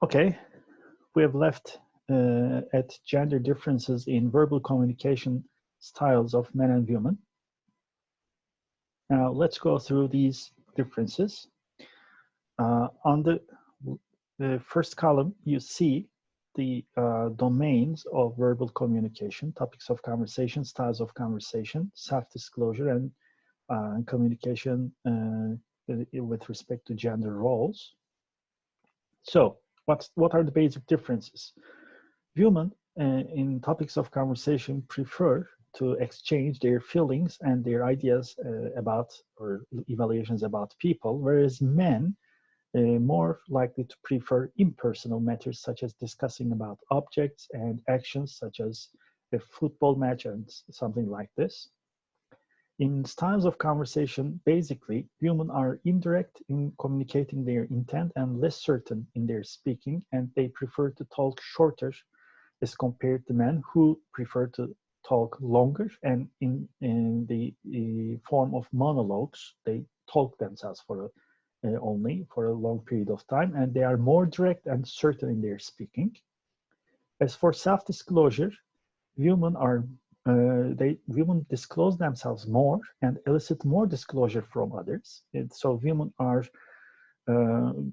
Okay, we have left at gender differences in verbal communication styles of men and women. Now let's go through these differences. On the first column, you see the domains of verbal communication, topics of conversation, styles of conversation, self-disclosure, and communication with respect to gender roles. So what are the basic differences? Women in topics of conversation prefer to exchange their feelings and their ideas about or evaluations about people, whereas men more likely to prefer impersonal matters such as discussing about objects and actions such as a football match and something like this. In styles of conversation, basically, women are indirect in communicating their intent and less certain in their speaking, and they prefer to talk shorter as compared to men who prefer to talk longer, and in the form of monologues, they talk themselves for only for a long period of time, and they are more direct and certain in their speaking. As for self-disclosure, women are women disclose themselves more and elicit more disclosure from others. And so women are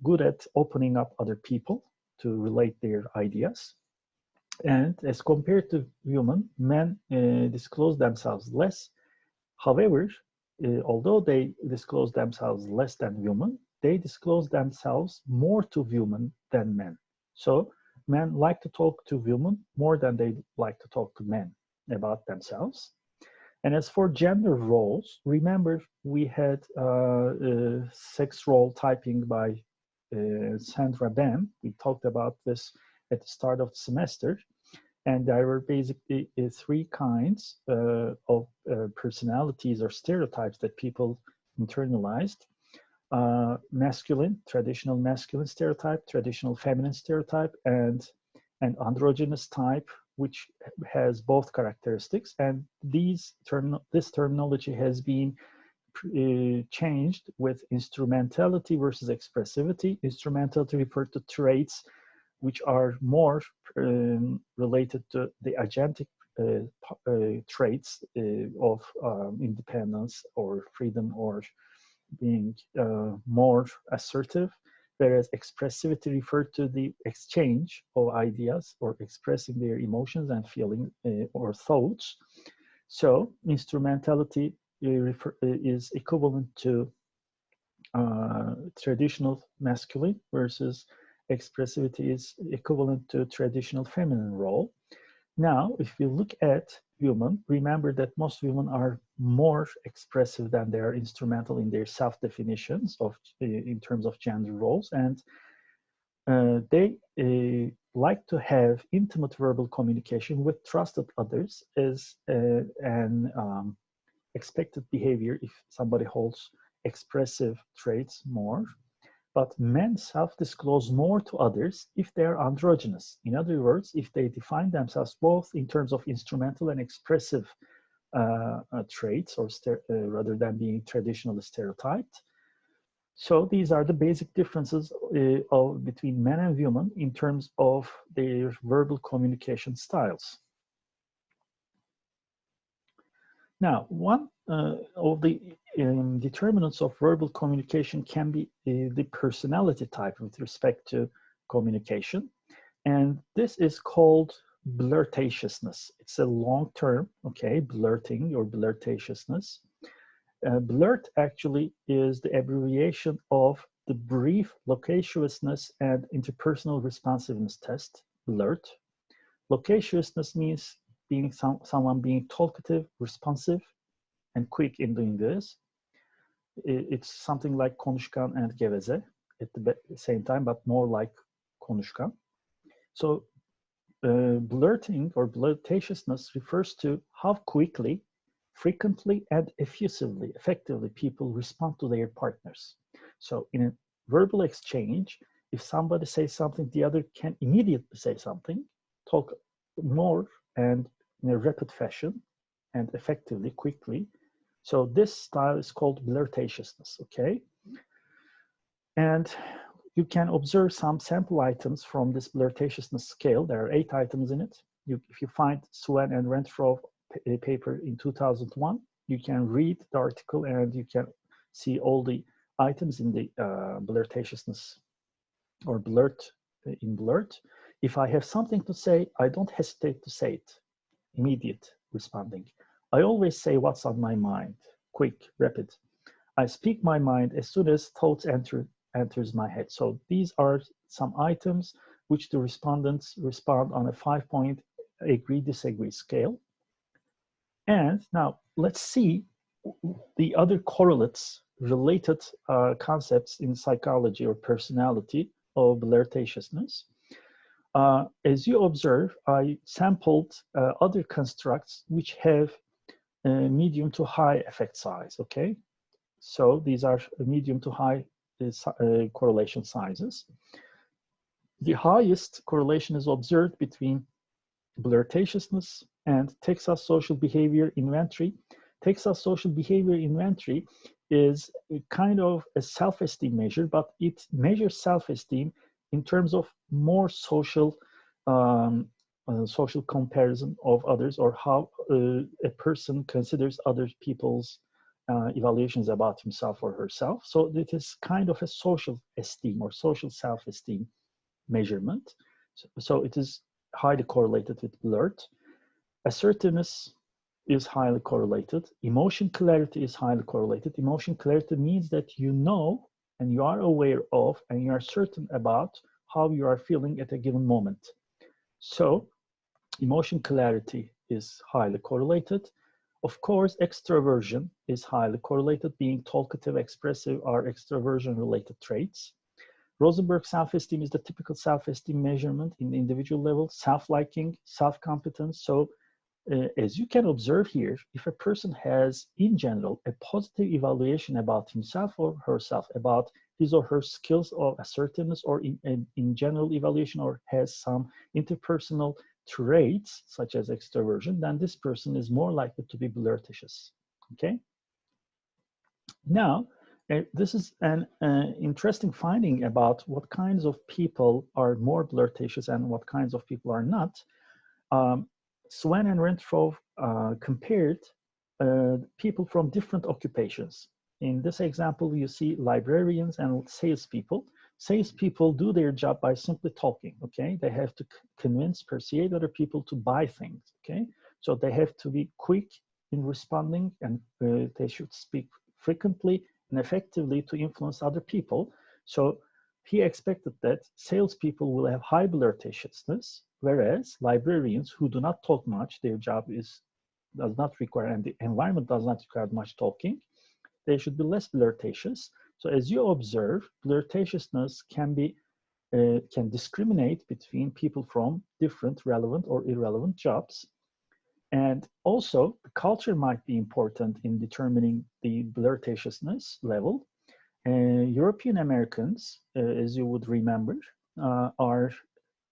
good at opening up other people to relate their ideas. And as compared to women, men disclose themselves less. However, although they disclose themselves less than women, they disclose themselves more to women than men. So men like to talk to women more than they like to talk to men about themselves. And as for gender roles, remember we had sex role typing by Sandra Dam. We talked about this at the start of the semester. And there were basically three kinds of personalities or stereotypes that people internalized. Masculine, traditional masculine stereotype, traditional feminine stereotype, and an androgynous type, which has both characteristics. And this terminology has been changed with instrumentality versus expressivity. Instrumentality refers to traits which are more related to the agentic traits of independence or freedom or being more assertive, whereas expressivity referred to the exchange of ideas or expressing their emotions and feelings or thoughts. So instrumentality is equivalent to traditional masculine, versus expressivity is equivalent to traditional feminine role. Now, if you look at women, remember that most women are more expressive than they are instrumental in their self-definitions of in terms of gender roles, and they like to have intimate verbal communication with trusted others as an expected behavior if somebody holds expressive traits more. But men self-disclose more to others if they are androgynous. In other words, if they define themselves both in terms of instrumental and expressive traits, or rather than being traditionally stereotyped. So these are the basic differences between men and women in terms of their verbal communication styles. Now, one of the determinants of verbal communication can be the personality type with respect to communication. And this is called blurtatiousness. It's a long term, okay, blurting or blurtatiousness. Blurt actually is the abbreviation of the brief loquaciousness and interpersonal responsiveness test, BLURT. Loquaciousness means being someone being talkative, responsive, and quick in doing this. It's something like konuşkan and geveze at the same time, but more like konuşkan. So blurting or blurtatiousness refers to how quickly, frequently, and effusively, effectively people respond to their partners. So in a verbal exchange, if somebody says something, the other can immediately say something, talk more and in a rapid fashion and effectively, quickly. So this style is called blurtatiousness, okay? And you can observe some sample items from this blurtatiousness scale. There are 8 items in it. If you find Swan and Renfro paper in 2001, you can read the article and you can see all the items in the blurtatiousness or blurt in blurt. If I have something to say, I don't hesitate to say it. Immediate responding. I always say what's on my mind. Quick, rapid. I speak my mind as soon as thoughts enters my head. So these are some items which the respondents respond on a 5-point agree-disagree scale. And now let's see the other correlates, related concepts in psychology or personality of blurtatiousness. As you observe, I sampled other constructs which have medium to high effect size, okay? So these are medium to high correlation sizes. The highest correlation is observed between blurtatiousness and Texas Social Behavior Inventory. Texas Social Behavior Inventory is a kind of a self-esteem measure, but it measures self-esteem in terms of more social social comparison of others, or how a person considers other people's evaluations about himself or herself. So it is kind of a social esteem or social self-esteem measurement. So it is highly correlated with blurt. Assertiveness is highly correlated. Emotion clarity is highly correlated. Emotion clarity means that you know and you are aware of and you are certain about how you are feeling at a given moment. So emotion clarity is highly correlated. Of course, extroversion is highly correlated. Being talkative, expressive are extroversion-related traits. Rosenberg self-esteem is the typical self-esteem measurement in the individual level. Self-liking, self-competence. So as you can observe here, if a person has, in general, a positive evaluation about himself or herself, about his or her skills of assertiveness, or in general evaluation, or has some interpersonal traits such as extroversion, then this person is more likely to be blurtatious, okay? Now, this is an interesting finding about what kinds of people are more blurtatious and what kinds of people are not. Swan and Renfro compared people from different occupations. In this example, you see librarians and salespeople. Salespeople do their job by simply talking, okay? They have to convince, persuade other people to buy things, okay? So they have to be quick in responding, and they should speak frequently and effectively to influence other people. So he expected that salespeople will have high blurtatiousness, whereas librarians who do not talk much, their job does not require, and the environment does not require much talking, they should be less blurtatious. So as you observe, blurtatiousness can discriminate between people from different relevant or irrelevant jobs. And also, the culture might be important in determining the blurtatiousness level. European Americans, as you would remember, are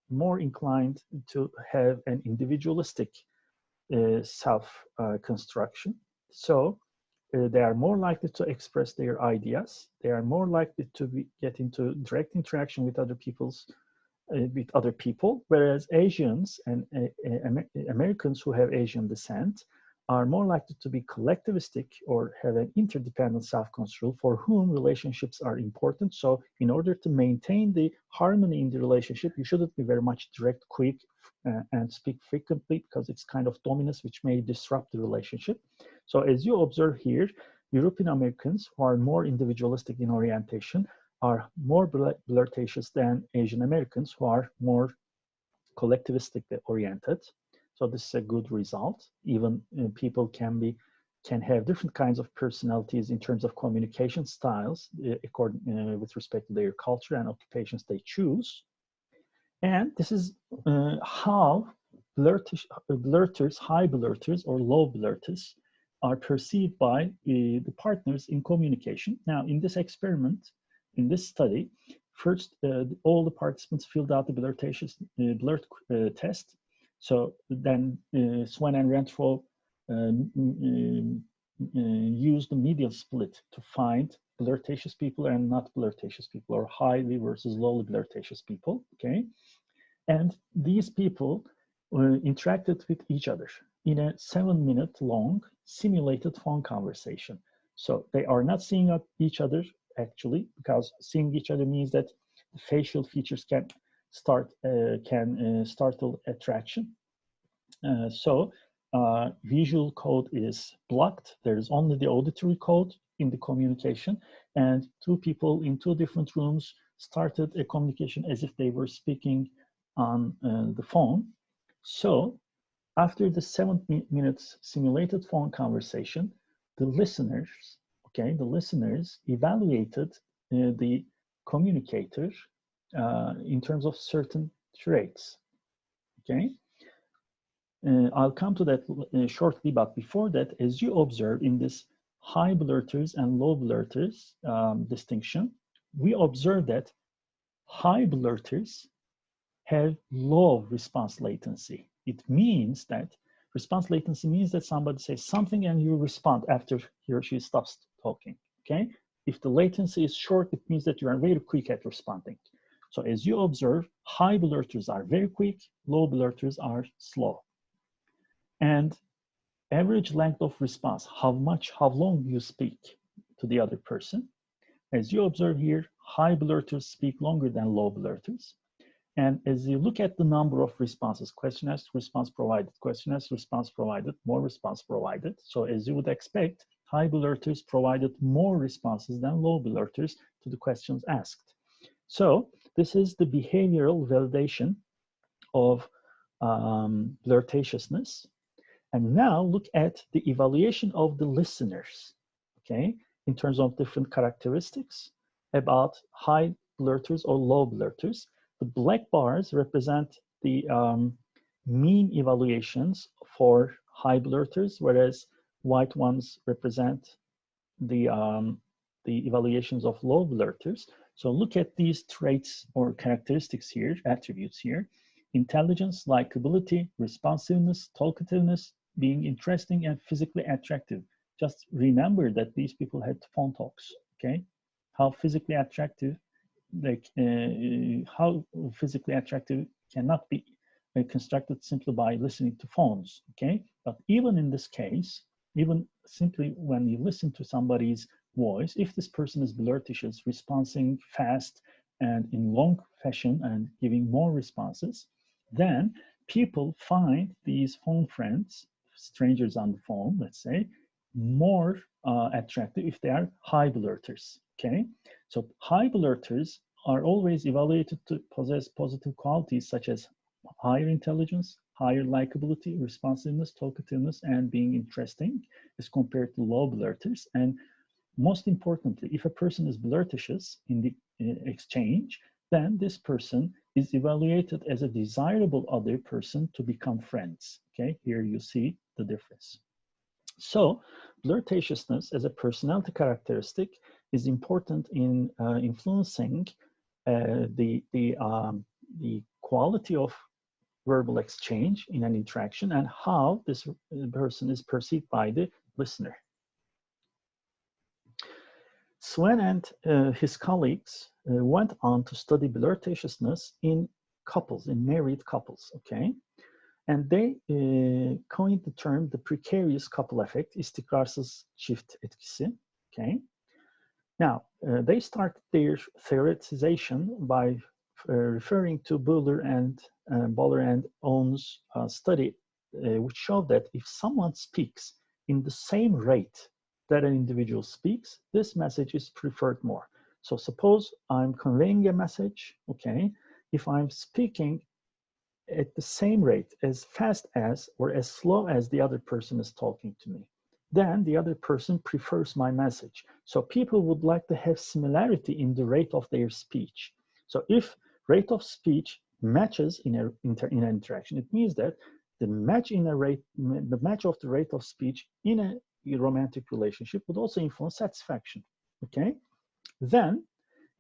more inclined to have an individualistic self-construction. So they are more likely to express their ideas. They are more likely to get into direct interaction with other people, whereas Asians and Americans who have Asian descent are more likely to be collectivistic or have an interdependent self-control, for whom relationships are important. So in order to maintain the harmony in the relationship, you shouldn't be very much direct, quick, and speak frequently, because it's kind of dominance which may disrupt the relationship. So as you observe here, European Americans who are more individualistic in orientation are more blurtatious than Asian Americans who are more collectivistically oriented. So this is a good result. Even people can have different kinds of personalities in terms of communication styles with respect to their culture and occupations they choose. And this is how blurters, high blurters or low blurters, are perceived by the partners in communication. Now, in this experiment, in this study, first, all the participants filled out the blurt test. So then Swan and Renfro used the medial split to find blurtatious people and not blurtatious people, or highly versus lowly blurtatious people, okay? And these people interacted with each other in a 7-minute long simulated phone conversation. So they are not seeing each other actually, because seeing each other means that the facial features can startle attraction. So visual code is blocked. There is only the auditory code in the communication, and two people in two different rooms started a communication as if they were speaking on the phone. So after the 7 minutes simulated phone conversation, the listeners evaluated the communicator in terms of certain traits, okay? I'll come to that shortly, but before that, as you observe in this high blurters and low blurters distinction, we observe that high blurters have low response latency. It means that response latency means that somebody says something and you respond after he or she stops talking, okay? If the latency is short, it means that you are very quick at responding. So as you observe, high blurters are very quick, low blurters are slow. And average length of response, how long you speak to the other person. As you observe here, high blurters speak longer than low blurters. And as you look at the number of responses, question asked, response provided, question asked, response provided, more response provided. So as you would expect, high blurters provided more responses than low blurters to the questions asked. So this is the behavioral validation of blurtatiousness. And now look at the evaluation of the listeners, okay, in terms of different characteristics about high blurters or low blurters. The black bars represent the mean evaluations for high blurters, whereas white ones represent the evaluations of low blurters. So look at these traits or characteristics here, attributes here: intelligence, likability, responsiveness, talkativeness, being interesting, and physically attractive. Just remember that these people had phone talks, okay? How physically attractive, how physically attractive cannot be constructed simply by listening to phones, okay? But even in this case, even simply when you listen to somebody's voice, if this person is blurtatious, responding fast and in long fashion and giving more responses, then people find these phone friends, strangers on the phone, let's say, more attractive if they are high blurters, okay? So high blurters are always evaluated to possess positive qualities such as higher intelligence, higher likability, responsiveness, talkativeness, and being interesting as compared to low blurters. And most importantly, if a person is blurtatious in the exchange, then this person is evaluated as a desirable other person to become friends. Okay, here you see the difference. So blurtatiousness as a personality characteristic is important in influencing the quality of verbal exchange in an interaction and how this person is perceived by the listener. Swen and his colleagues went on to study blurtatiousness in couples, in married couples, okay? And they coined the term the precarious couple effect, istikrarsız çift etkisi, okay? Now, they started their theoretization by referring to Boller and Owen's study, which showed that if someone speaks in the same rate that an individual speaks, this message is preferred more. So suppose I'm conveying a message, okay? If I'm speaking at the same rate, as fast as or as slow as the other person is talking to me, then the other person prefers my message. So people would like to have similarity in the rate of their speech. So if rate of speech matches in an interaction, it means that the match of the rate of speech in a romantic relationship would also influence satisfaction, okay? Then,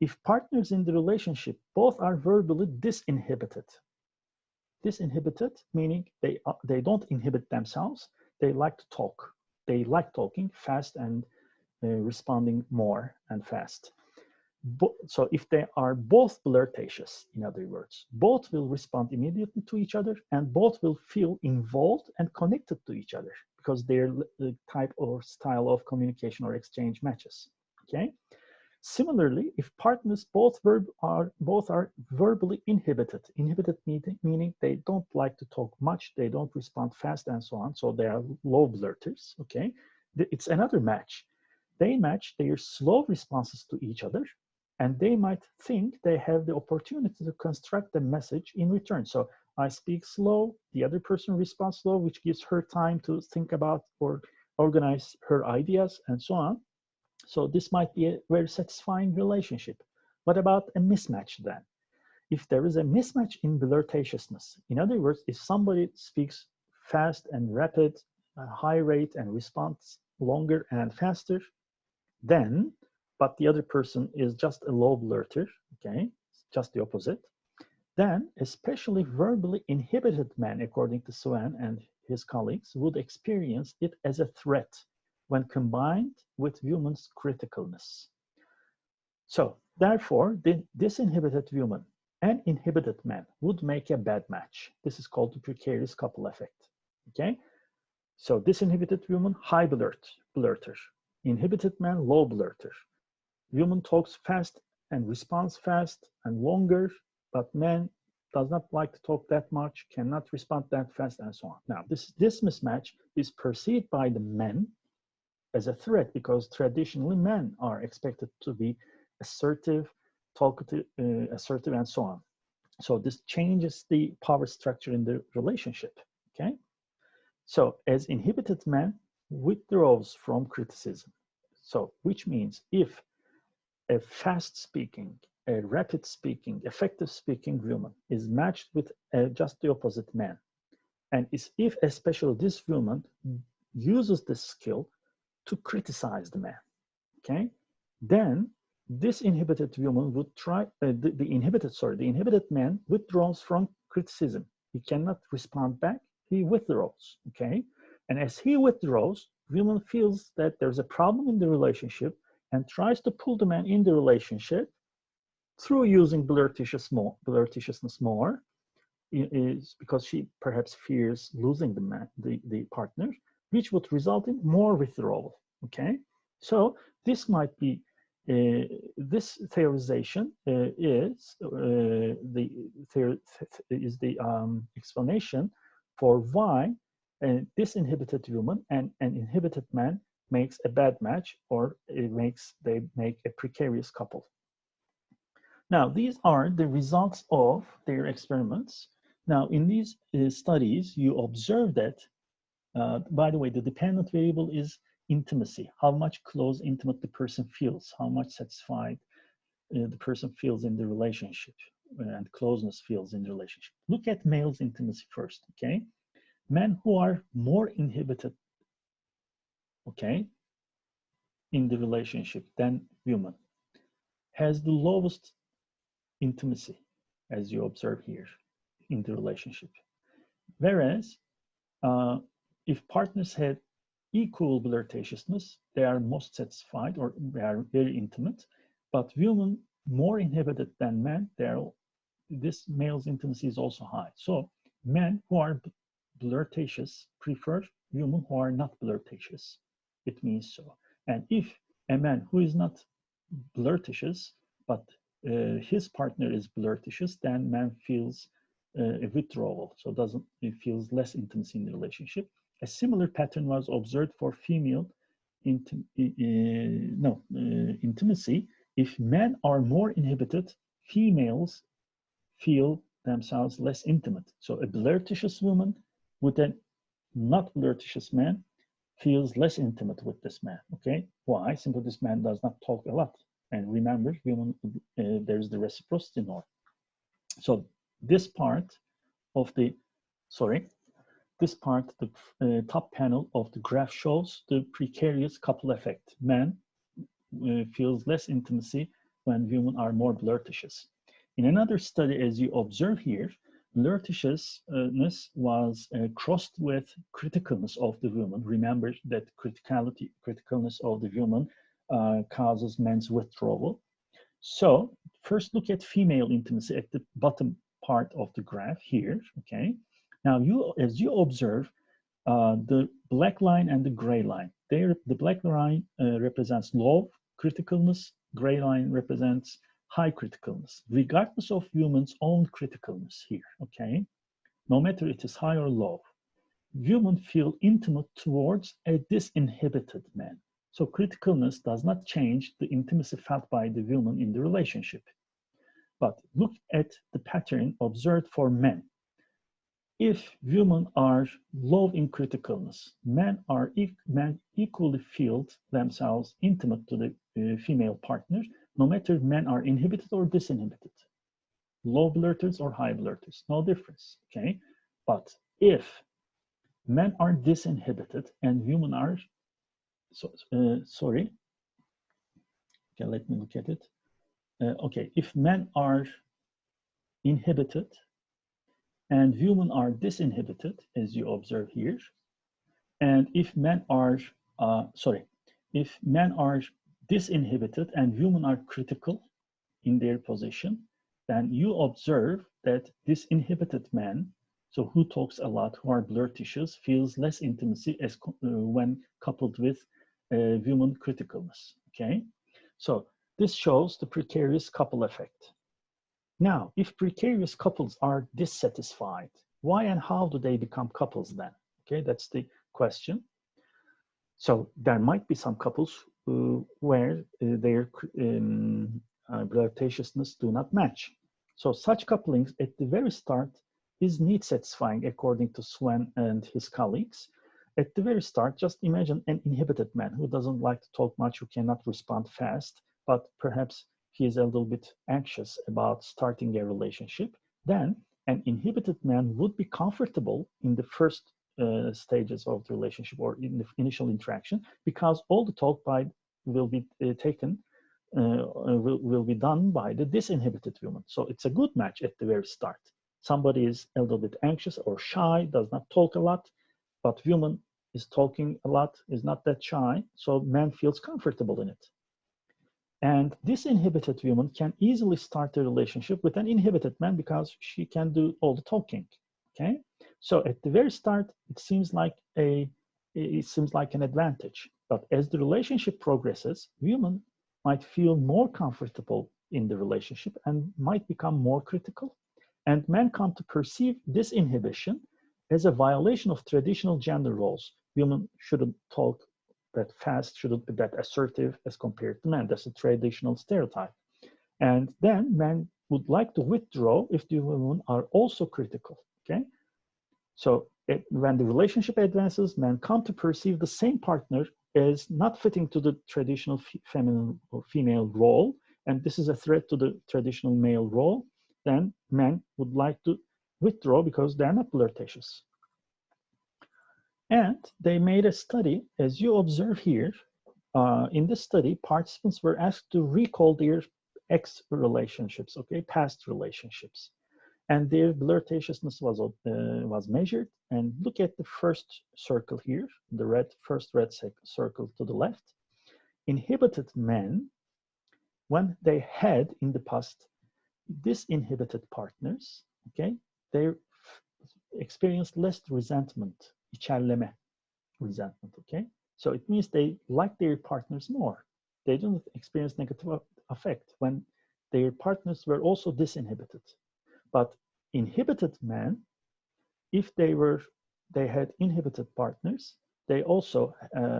if partners in the relationship both are verbally disinhibited meaning they don't inhibit themselves, they like to talk. They like talking fast and responding more and fast. So if they are both flirtatious, in other words, both will respond immediately to each other and both will feel involved and connected to each other because their type or style of communication or exchange matches. Okay. Similarly, if partners both are verbally inhibited, meaning they don't like to talk much, they don't respond fast, and so on, so they are low blurters. Okay, it's another match. They match their slow responses to each other, and they might think they have the opportunity to construct a message in return. So I speak slow, the other person responds slow, which gives her time to think about or organize her ideas, and so on. So this might be a very satisfying relationship. What about a mismatch then? If there is a mismatch in flirtatiousness, in other words, if somebody speaks fast and rapid, high rate, and responds longer and faster, then, but the other person is just a low blurter, okay, just the opposite, then especially verbally inhibited men, according to Swan and his colleagues, would experience it as a threat when combined with women's criticalness. So therefore, the disinhibited woman and inhibited man would make a bad match. This is called the precarious couple effect. Okay, so disinhibited woman, high blurter. Inhibited man, low blurter. Woman talks fast and responds fast and longer, but man does not like to talk that much, cannot respond that fast, and so on. Now, this mismatch is perceived by the men as a threat because traditionally men are expected to be assertive, talkative, assertive, and so on. So this changes the power structure in the relationship, okay? So as inhibited man withdraws from criticism. So which means if a fast speaking, a rapid speaking, effective speaking woman is matched with just the opposite man, and if especially this woman uses this skill to criticize the man, okay, then this inhibited woman would try, the inhibited man withdraws from criticism. He cannot respond back, he withdraws, okay? And as he withdraws, woman feels that there's a problem in the relationship and tries to pull the man in the relationship through using blurtishness more, is because she perhaps fears losing the partner, which would result in more withdrawal. Okay, so this might be this theorization is the explanation for why this inhibited woman and an inhibited man makes a bad match, or they make a precarious couple. Now, these are the results of their experiments. Now, in these studies, you observe that, by the way, the dependent variable is intimacy, how much close, intimate the person feels, how much satisfied the person feels in the relationship, and closeness feels in the relationship. Look at male's intimacy first, okay? Men who are more inhibited, okay, in the relationship than women has the lowest intimacy, as you observe here in the relationship. Whereas if partners had equal flirtatiousness, they are most satisfied, or they are very intimate. But women more inhibited than men, this male's intimacy is also high. So men who are flirtatious prefer women who are not flirtatious. It means so. And if a man who is not flirtatious, but his partner is flirtatious, then man feels a withdrawal, so it feels less intimacy in the relationship. A similar pattern was observed for female intimacy. If men are more inhibited, females feel themselves less intimate. So a flirtatious woman with a not flirtatious man feels less intimate with this man. Okay, why? Simply this man does not talk a lot. And remember, women, there's the reciprocity norm. So this part of the, the top panel of the graph shows the precarious couple effect. Man feels less intimacy when women are more flirtatious. In another study, as you observe here, flirtatiousness was crossed with criticalness of the woman. Remember that criticalness of the woman causes men's withdrawal. So first look at female intimacy at the bottom part of the graph here, okay? Now, as you observe, the black line and the gray line, the black line represents low criticalness, gray line represents high criticalness, regardless of women's own criticalness here, okay? No matter it is high or low. Women feel intimate towards a disinhibited man. So criticalness does not change the intimacy felt by the woman in the relationship. But look at the pattern observed for men. If women are low in criticalness, men equally feel themselves intimate to the female partner, no matter men are inhibited or disinhibited. Low blurters or high blurters, no difference, okay? But if men are disinhibited and women are, sorry, okay, let me look at it. Okay, if men are inhibited and women are disinhibited, as you observe here, and if men are, if men are disinhibited and women are critical in their position, then you observe that disinhibited men, so who talks a lot, who are blurticious, feels less intimacy as when coupled with women criticalness, okay? So this shows the precarious couple effect. Now, if precarious couples are dissatisfied, why and how do they become couples then? Okay, that's the question. So there might be some couples where their flirtatiousness do not match. So such couplings at the very start is need satisfying according to Swen and his colleagues. At the very start, just imagine an inhibited man who doesn't like to talk much, who cannot respond fast, but perhaps he is a little bit anxious about starting a relationship. Then an inhibited man would be comfortable in the first stages of the relationship or in the initial interaction, because all the talk will be will be done by the disinhibited woman. So it's a good match at the very start. Somebody is a little bit anxious or shy, does not talk a lot, but woman is talking a lot, is not that shy, so man feels comfortable in it. And this inhibited woman can easily start a relationship with an inhibited man because she can do all the talking, okay? So at the very start, it seems like an advantage. But as the relationship progresses, women might feel more comfortable in the relationship and might become more critical. And men come to perceive this inhibition as a violation of traditional gender roles. Women shouldn't talk that fast, shouldn't be that assertive as compared to men. That's a traditional stereotype. And then men would like to withdraw if the women are also critical, okay? So when the relationship advances, men come to perceive the same partner as not fitting to the traditional feminine or female role, and this is a threat to the traditional male role, then men would like to withdraw because they're not flirtatious. And they made a study, as you observe here. In this study, participants were asked to recall their ex-relationships, okay, past relationships. And their flirtatiousness was measured. And look at the first circle here, the first red circle to the left. Inhibited men, when they had in the past disinhibited partners, okay, they experienced less resentment, içerleme resentment, okay? So it means they like their partners more. They don't experience negative affect when their partners were also disinhibited. But inhibited men, if they had inhibited partners, they also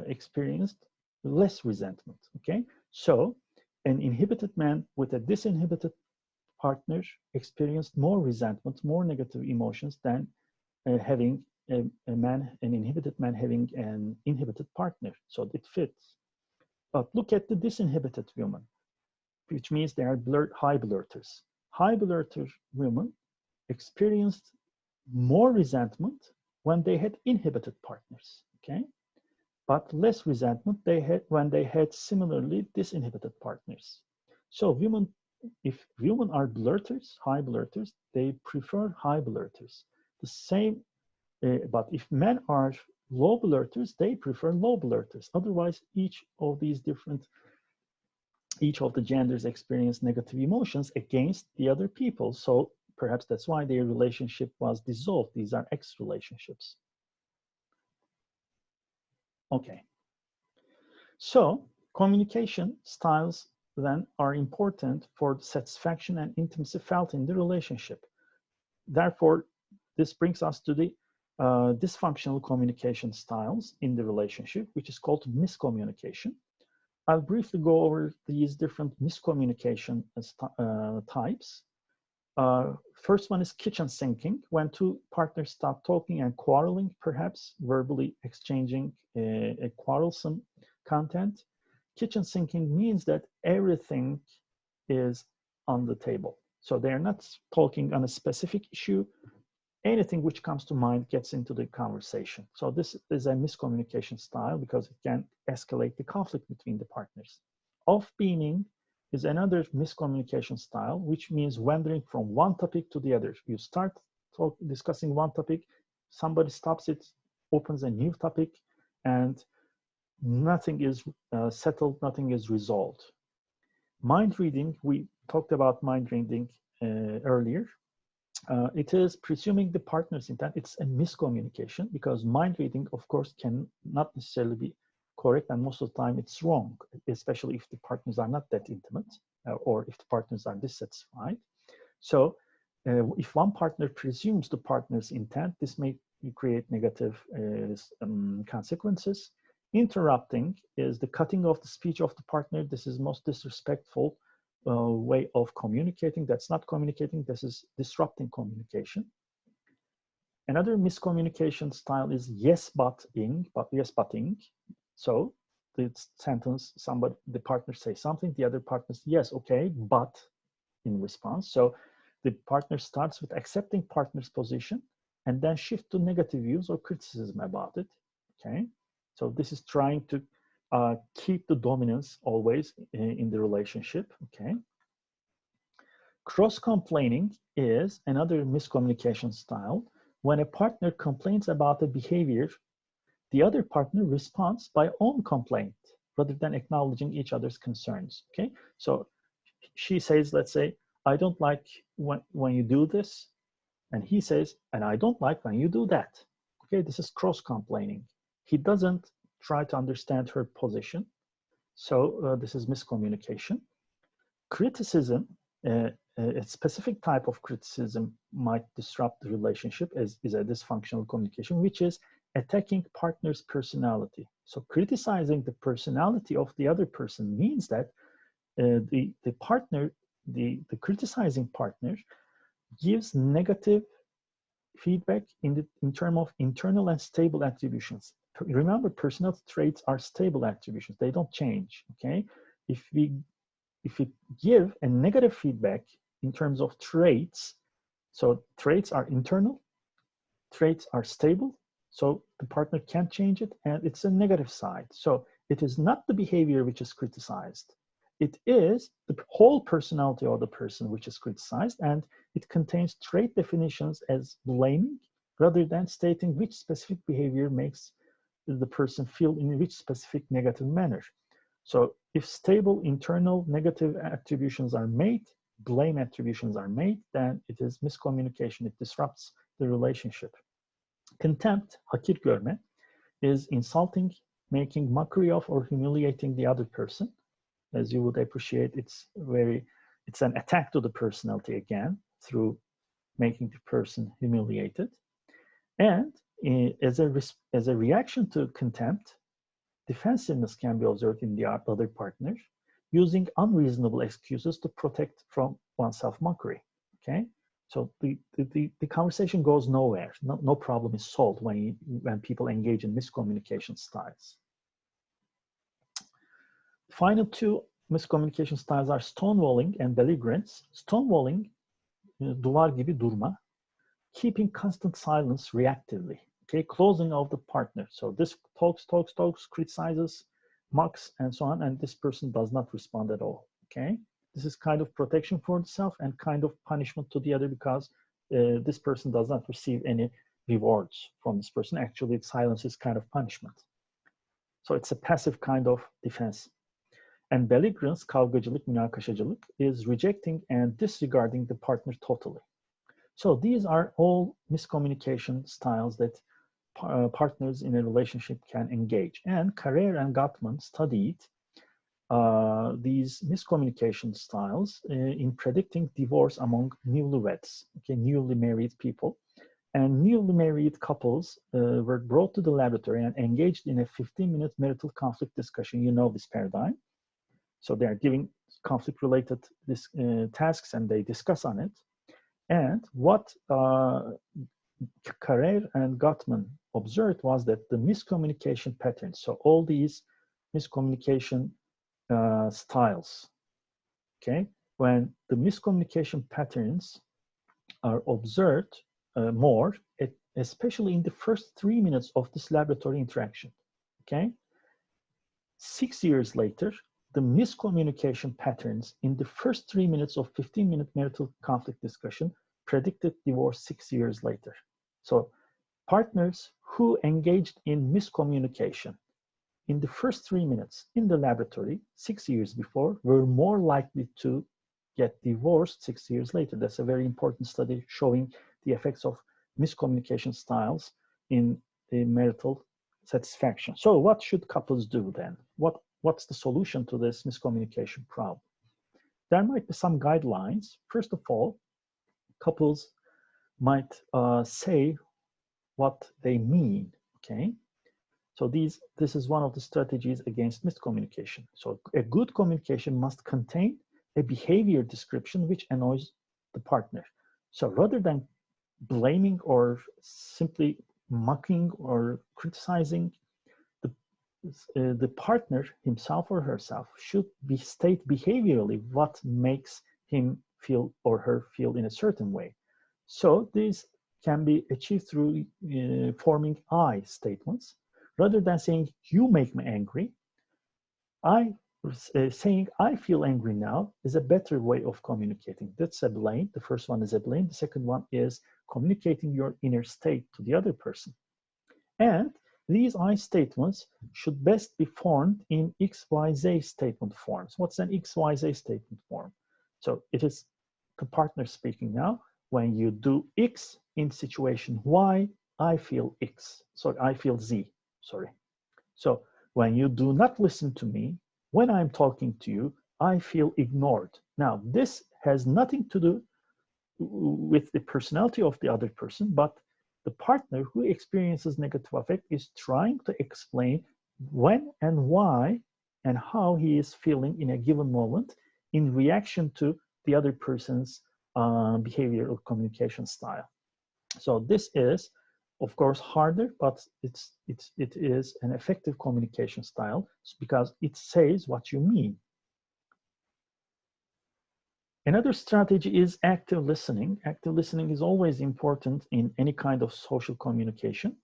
experienced less resentment, okay? So an inhibited man with a disinhibited partner experienced more resentment, more negative emotions than having an inhibited man having an inhibited partner. So it fits. But look at the disinhibited women, which means they are high blurters. High blurter women experienced more resentment when they had inhibited partners, okay? But less resentment they had when they had similarly disinhibited partners. So if women are blurters, high blurters, they prefer high blurters. The same, but if men are low blurters, they prefer low blurters. Otherwise, each of these different each of the genders experience negative emotions against the other people. So perhaps that's why their relationship was dissolved. These are X relationships. Okay. So communication styles then are important for the satisfaction and intimacy felt in the relationship. Therefore, this brings us to the dysfunctional communication styles in the relationship, which is called miscommunication. I'll briefly go over these different miscommunication types. First one is kitchen sinking, when two partners stop talking and quarreling, perhaps verbally exchanging a quarrelsome content. Kitchen sinking means that everything is on the table. So they're not talking on a specific issue. Anything which comes to mind gets into the conversation. So this is a miscommunication style because it can escalate the conflict between the partners. Off-beaming is another miscommunication style, which means wandering from one topic to the other. You start discussing one topic, somebody stops it, opens a new topic, and nothing is settled, nothing is resolved. Mind reading, we talked about mind reading earlier. It is presuming the partner's intent. It's a miscommunication because mind reading, of course, can not necessarily be correct, and most of the time it's wrong, especially if the partners are not that intimate or if the partners are dissatisfied. So if one partner presumes the partner's intent, this may create negative consequences. Interrupting is the cutting off the speech of the partner. This is most disrespectful way of communicating. That's not communicating, this is disrupting communication. Another miscommunication style is yes butting. So the sentence, the partner says something, the other partner says yes, okay, but in response. So the partner starts with accepting partner's position and then shift to negative views or criticism about it. Okay, so this is trying to keep the dominance always in the relationship. Okay. Cross-complaining is another miscommunication style. When a partner complains about a behavior, the other partner responds by own complaint rather than acknowledging each other's concerns. Okay, so she says, let's say, I don't like when you do this, and he says, and I don't like when you do that. Okay, this is cross-complaining. He doesn't try to understand her position, so this is miscommunication. Criticism, a specific type of criticism might disrupt the relationship, is a dysfunctional communication, which is attacking partner's personality. So criticizing the personality of the other person means that the criticizing partner gives negative feedback in terms of internal and stable attributions. Remember, personality traits are stable attributions. They don't change, okay? If we give a negative feedback in terms of traits, so traits are internal, traits are stable, so the partner can't change it, and it's a negative side. So it is not the behavior which is criticized. It is the whole personality of the person which is criticized, and it contains trait definitions as blaming rather than stating which specific behavior makes the person feel in which specific negative manner. So if stable internal negative attributions are made, blame attributions are made, then it is miscommunication. It disrupts the relationship. Contempt, hakir görme, is insulting, making mockery of, or humiliating the other person. As you would appreciate, it's an attack to the personality again through making the person humiliated. And as a reaction to contempt, defensiveness can be observed in the other partner, using unreasonable excuses to protect from oneself mockery. Okay, so the conversation goes nowhere. No problem is solved when people engage in miscommunication styles. Final two miscommunication styles are stonewalling and belligerence. Stonewalling, duvar gibi durma, keeping constant silence reactively. Okay, closing of the partner. So this talks, criticizes, mocks, and so on, and this person does not respond at all. Okay, this is kind of protection for itself and kind of punishment to the other because this person does not receive any rewards from this person. Actually, silence is kind of punishment. So it's a passive kind of defense. And belligerence, kavgacılık, münakaşacılık, is rejecting and disregarding the partner totally. So these are all miscommunication styles that partners in a relationship can engage. And Carrere and Gottman studied these miscommunication styles in predicting divorce among newlyweds, okay, newly married people. And newly married couples were brought to the laboratory and engaged in a 15-minute marital conflict discussion. You know this paradigm. So they are giving conflict-related tasks and they discuss on it. And what Carrere and Gottman observed was that the miscommunication patterns, so all these miscommunication styles, okay, when the miscommunication patterns are observed more, especially in the first 3 minutes of this laboratory interaction, okay? 6 years later, the miscommunication patterns in the first 3 minutes of 15-minute marital conflict discussion predicted divorce 6 years later. So partners who engaged in miscommunication in the first 3 minutes in the laboratory 6 years before were more likely to get divorced 6 years later. That's a very important study showing the effects of miscommunication styles in the marital satisfaction. So what should couples do then? What's the solution to this miscommunication problem? There might be some guidelines. First of all, couples might say what they mean, okay? So this is one of the strategies against miscommunication. So a good communication must contain a behavior description which annoys the partner. So rather than blaming or simply mocking or criticizing, the partner himself or herself should state behaviorally what makes him feel or her feel in a certain way. So this can be achieved through forming I statements. Rather than saying, you make me angry, saying, I feel angry now is a better way of communicating. That's a blame. The first one is a blame. The second one is communicating your inner state to the other person. And these I statements should best be formed in XYZ statement forms. What's an XYZ statement form? So it is the partner speaking now. When you do X in situation Y, I feel X. Sorry, I feel Z. Sorry. So when you do not listen to me, when I'm talking to you, I feel ignored. Now, this has nothing to do with the personality of the other person, but the partner who experiences negative affect is trying to explain when and why and how he is feeling in a given moment in reaction to the other person's behavioral communication style. So this is, of course, harder, but it is an effective communication style because it says what you mean. Another strategy is active listening. Active listening is always important in any kind of social communication.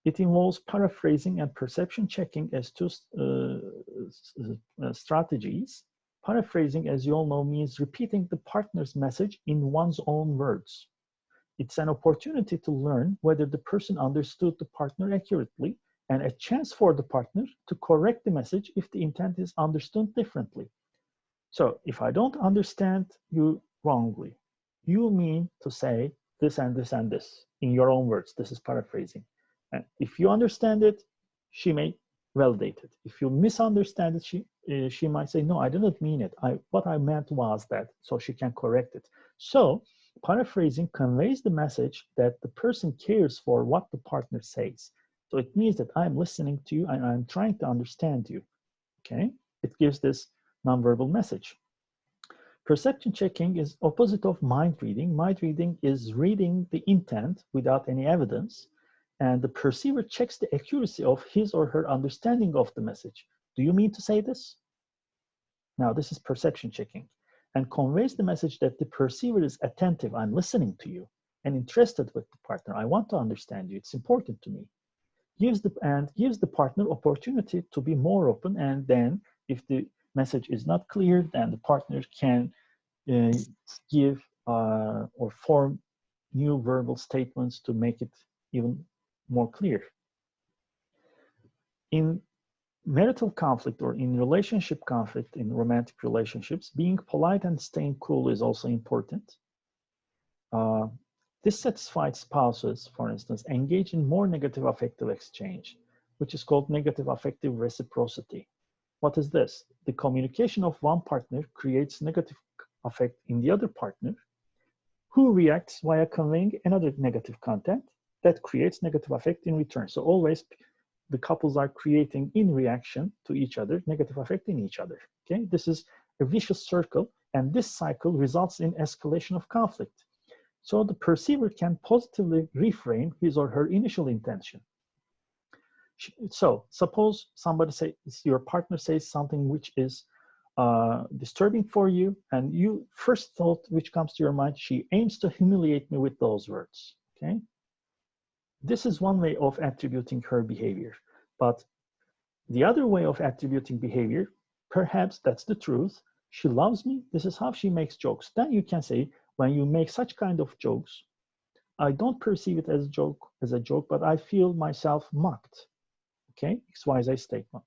It involves paraphrasing and perception checking as two strategies. Paraphrasing, as you all know, means repeating the partner's message in one's own words. It's an opportunity to learn whether the person understood the partner accurately and a chance for the partner to correct the message if the intent is understood differently. So if I don't understand you wrongly, you mean to say this and this and this in your own words. This is paraphrasing. And if you understand it, she may validate it. If you misunderstand it, she might say, no, I didn't mean it. What I meant was that, so she can correct it. So paraphrasing conveys the message that the person cares for what the partner says. So it means that I'm listening to you and I'm trying to understand you, okay? It gives this nonverbal message. Perception checking is opposite of mind reading. Mind reading is reading the intent without any evidence, and the perceiver checks the accuracy of his or her understanding of the message. Do you mean to say this? Now, this is perception checking, and conveys the message that the perceiver is attentive, I'm listening to you, and interested with the partner. I want to understand you, it's important to me. Gives the partner opportunity to be more open, and then if the message is not clear, then the partner can give or form new verbal statements to make it even more clear. In marital conflict or in relationship conflict in romantic relationships, being polite and staying cool is also important. Dissatisfied spouses, for instance, engage in more negative affective exchange, which is called negative affective reciprocity. What is this? The communication of one partner creates negative affect in the other partner, who reacts via conveying another negative content that creates negative affect in return. So always the couples are creating in reaction to each other, negative affect in each other. Okay, this is a vicious circle, and this cycle results in escalation of conflict. So the perceiver can positively reframe his or her initial intention. So suppose somebody says, your partner says something which is disturbing for you, and you first thought which comes to your mind, she aims to humiliate me with those words. Okay, this is one way of attributing her behavior. But the other way of attributing behavior, perhaps that's the truth, she loves me, this is how she makes jokes. Then you can say, when you make such kind of jokes, I don't perceive it as a joke, but I feel myself mocked. Okay, XYZ statement.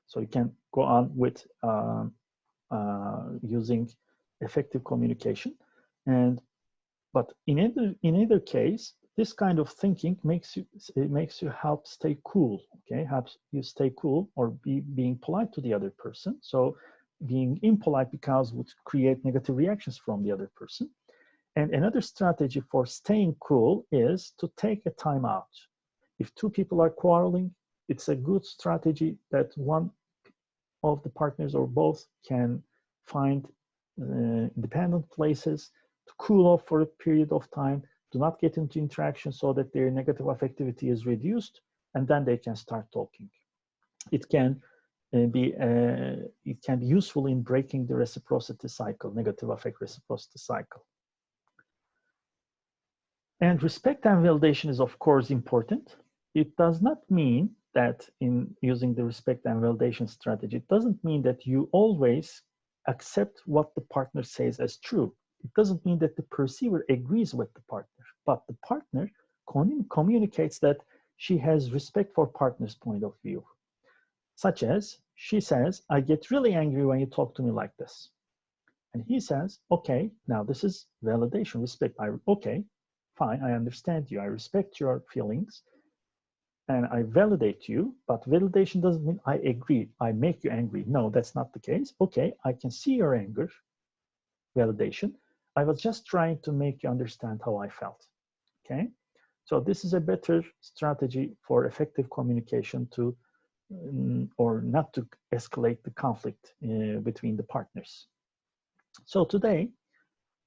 So you can go on with using effective communication, but in either case, this kind of thinking makes you help stay cool. Okay, helps you stay cool or being polite to the other person. So being impolite because would create negative reactions from the other person. And another strategy for staying cool is to take a time out. If two people are quarreling, it's a good strategy that one of the partners or both can find independent places to cool off for a period of time, do not get into interaction so that their negative affectivity is reduced, and then they can start talking. It can be useful in breaking the reciprocity cycle, negative affect reciprocity cycle. And respect and validation is, of course, important. It does not mean that in using the respect and validation strategy, it doesn't mean that you always accept what the partner says as true. It doesn't mean that the perceiver agrees with the partner, but the partner communicates that she has respect for partner's point of view. Such as, she says, I get really angry when you talk to me like this. And he says, okay, now this is validation, respect. Okay, fine, I understand you, I respect your feelings, and I validate you, but validation doesn't mean I agree, I make you angry. No, that's not the case. Okay, I can see your anger, validation. I was just trying to make you understand how I felt. Okay, so this is a better strategy for effective communication to, or not to escalate the conflict between the partners. So today,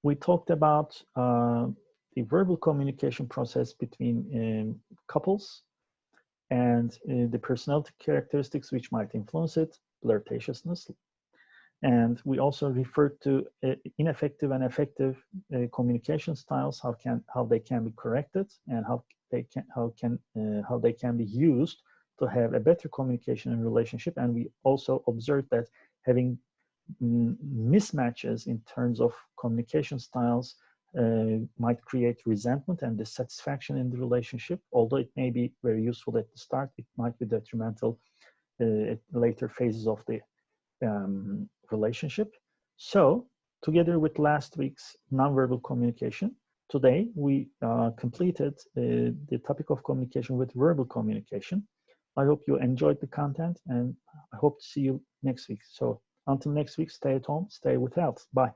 we talked about the verbal communication process between couples and the personality characteristics which might influence it, flirtatiousness. And we also referred to ineffective and effective communication styles, how they can be corrected, and how they can be used to have a better communication and relationship. And we also observed that having mismatches in terms of communication styles might create resentment and dissatisfaction in the relationship. Although it may be very useful at the start, it might be detrimental at later phases of the relationship. So together with last week's nonverbal communication, today we completed the topic of communication with verbal communication. I hope you enjoyed the content, and I hope to see you next week. So until next week, stay at home, stay with health. Bye.